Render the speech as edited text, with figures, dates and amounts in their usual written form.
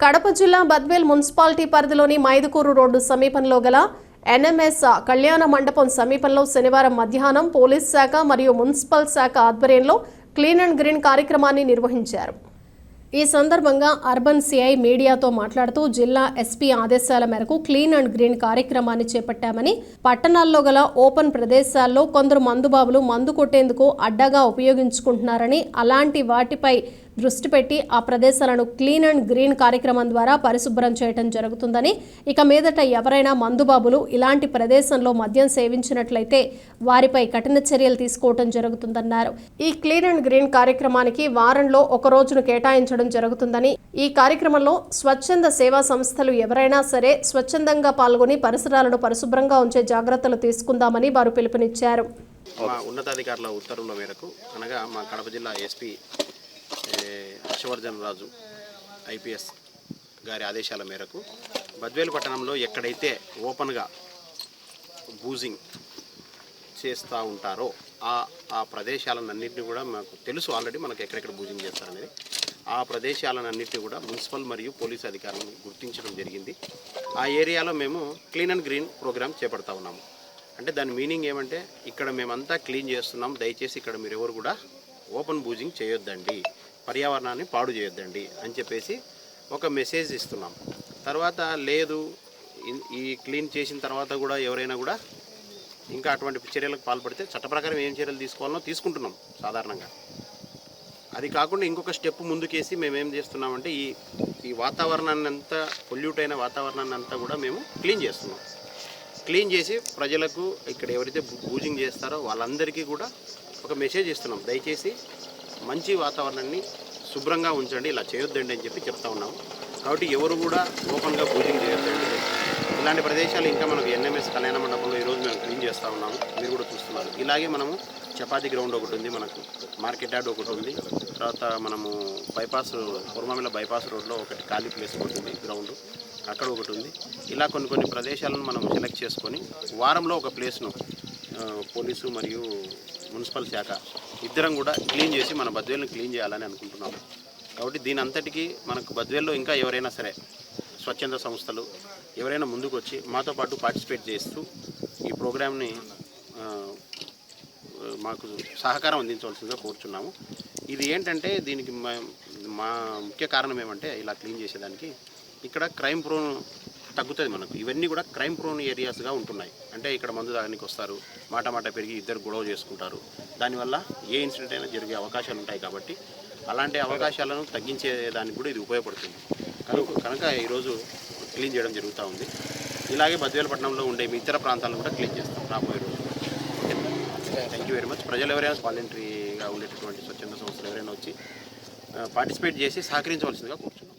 కడప జిల్లా బద్వేల్ మున్సిపాలిటీ పరిధిలోని మైదుకూరు రోడ్డు సమీపంలో గల ఎన్ఎంఎస్ కళ్యాణ మండపం సమీపంలో శనివారం మధ్యాహ్నం పోలీస్ శాఖ మరియు మున్సిపల్ శాఖ ఆధ్వర్యంలో క్లీన్ అండ్ గ్రీన్ కార్యక్రమాన్ని నిర్వహించారు. ఈ సందర్భంగా అర్బన్ సిఐ మీడియాతో మాట్లాడుతూ జిల్లా ఎస్పీ ఆదేశాల మేరకు క్లీన్ అండ్ గ్రీన్ కార్యక్రమాన్ని చేపట్టామని, పట్టణాల్లో గల ఓపెన్ ప్రదేశాల్లో కొందరు మందుబాబులు మందు కొట్టేందుకు అడ్డగా ఉపయోగించుకుంటున్నారని, అలాంటి వాటిపై దృష్టి పెట్టి ఆ ప్రదేశాలను క్లీన్ అండ్ గ్రీన్ కార్యక్రమం ద్వారా పరిశుభ్రం చేయడం జరుగుతుందని, ఇక మీదట ఎవరైనా మందుబాబులు ఇలాంటి ప్రదేశంలో మద్యం సేవించినట్లయితే వారిపై కఠిన చర్యలు తీసుకోవడం జరుగుతుందన్నారు. ఈ క్లీన్ అండ్ గ్రీన్ కార్యక్రమానికి వారంలో ఒక రోజును కేటాయించడం జరుగుతుందని, ఈ కార్యక్రమంలో స్వచ్ఛంద సేవా సంస్థలు ఎవరైనా సరే స్వచ్ఛందంగా పాల్గొని పరిసరాలను పరిశుభ్రంగా ఉంచే జాగ్రత్తలు తీసుకుందామని వారు పిలుపునిచ్చారు. ఉన్నతాధికారుల ఉత్తర్వుల మేరకు అనగా మా కడప జిల్లా ఎస్పీ హర్షవర్ధన్ రాజు ఐపీఎస్ గారి ఆదేశాల మేరకు బద్వేలు పట్టణంలో ఎక్కడైతే ఓపెన్గా బూజింగ్ చేస్తూ ఉంటారో ఆ ప్రదేశాలన్నింటినీ కూడా మాకు తెలుసు ఆల్రెడీ మనకు ఎక్కడెక్కడ బూజింగ్ చేస్తారనేది. ఆ ప్రదేశాలన్నింటినీ కూడా మున్సిపల్ మరియు పోలీస్ అధికారులను గుర్తించడం జరిగింది. ఆ ఏరియాలో మేము క్లీన్ అండ్ గ్రీన్ ప్రోగ్రామ్ చేపడతా ఉన్నాము. అంటే దాని మీనింగ్ ఏమంటే, ఇక్కడ మేమంతా క్లీన్ చేస్తున్నాం, దయచేసి ఇక్కడ మీరు ఎవరు కూడా ఓపెన్ బూజింగ్ చేయొద్దండి, పర్యావరణాన్ని పాడు చేయొద్దండి అని చెప్పేసి ఒక మెసేజ్ ఇస్తున్నాం. తర్వాత లేదు, ఈ క్లీన్ చేసిన తర్వాత కూడా ఎవరైనా కూడా ఇంకా అటువంటి చర్యలకు పాల్పడితే చట్ట ప్రకారం ఏం చర్యలు తీసుకోవాలో తీసుకుంటున్నాం సాధారణంగా. అది కాకుండా ఇంకొక స్టెప్ ముందుకేసి మేమేం చేస్తున్నామంటే ఈ వాతావరణాన్ని అంతా, పొల్యూట్ అయిన వాతావరణాన్ని అంతా కూడా మేము క్లీన్ చేస్తున్నాం. క్లీన్ చేసి ప్రజలకు ఇక్కడ ఎవరైతే బూజింగ్ చేస్తారో వాళ్ళందరికీ కూడా ఒక మెసేజ్ ఇస్తున్నాం, దయచేసి మంచి వాతావరణాన్ని శుభ్రంగా ఉంచండి, ఇలా చేయొద్దండి అని చెప్పి చెప్తా ఉన్నాము. కాబట్టి ఎవరు కూడా ఓపెన్గా బూజింగ్ చేయొద్దండి. ఇలాంటి ప్రదేశాలు ఇంకా మనకు ఎన్ఎంఎస్ కళ్యాణ మండపంలో ఈరోజు మేము క్లీన్ చేస్తూ ఉన్నాము, మీరు కూడా చూస్తున్నారు. ఇలాగే మనము చపాతీ గ్రౌండ్ ఒకటి ఉంది, మనకు మార్కెట్ యార్డ్ ఒకటి ఉంది, తర్వాత మనము బైపాస్ కుర్మామిల బైపాస్ రోడ్లో ఒకటి ఖాళీ ప్లేస్ ఒకటి ఉంది, గ్రౌండ్ అక్కడ ఒకటి ఉంది. ఇలా కొన్ని ప్రదేశాలను మనం సెలెక్ట్ చేసుకొని వారంలో ఒక ప్లేస్ను పోలీసు మరియు మున్సిపల్ శాఖ ఇద్దరం కూడా క్లీన్ చేసి మన బద్వేల్ని క్లీన్ చేయాలని అనుకుంటున్నాము. కాబట్టి దీని అంతటికీ మనకు బద్వేల్లో ఇంకా ఎవరైనా సరే స్వచ్ఛంద సంస్థలు ఎవరైనా ముందుకు వచ్చి మాతో పాటు పార్టిసిపేట్ చేస్తూ ఈ ప్రోగ్రామ్ని మాకు సహకారం అందించవలసిందిగా కోరుచున్నాము. ఇది ఏంటంటే, దీనికి మా ముఖ్య కారణం ఏమంటే, ఇలా క్లీన్ చేసేదానికి ఇక్కడ క్రైమ్ ప్రోన్ తగ్గుతుంది. మనకు ఇవన్నీ కూడా క్రైమ్ ప్రోన్ ఏరియాస్గా ఉంటున్నాయి. అంటే ఇక్కడ మందు తాగడానికి వస్తారు, మాట పెరిగి ఇద్దరు గొడవ చేసుకుంటారు, దానివల్ల ఏ ఇన్సిడెంట్ అయినా జరిగే అవకాశాలు ఉంటాయి. కాబట్టి అలాంటి అవకాశాలను తగ్గించేదానికి కూడా ఇది ఉపయోగపడుతుంది. కనుక ఈరోజు క్లీన్ చేయడం జరుగుతూ ఉంది. ఇలాగే బద్వేలు పట్టణంలో ఉండే ఇతర ప్రాంతాలను కూడా క్లీన్ చేస్తాం రాబోయే రోజు. Thank you very much. ప్రజలు ఎవరైనా వాలంటరీగా ఉండేటటువంటి స్వచ్ఛంద సంస్థలు ఎవరైనా వచ్చి పార్టిసిపేట్ చేసి సహకరించవలసిందిగా కోరుతున్నాం.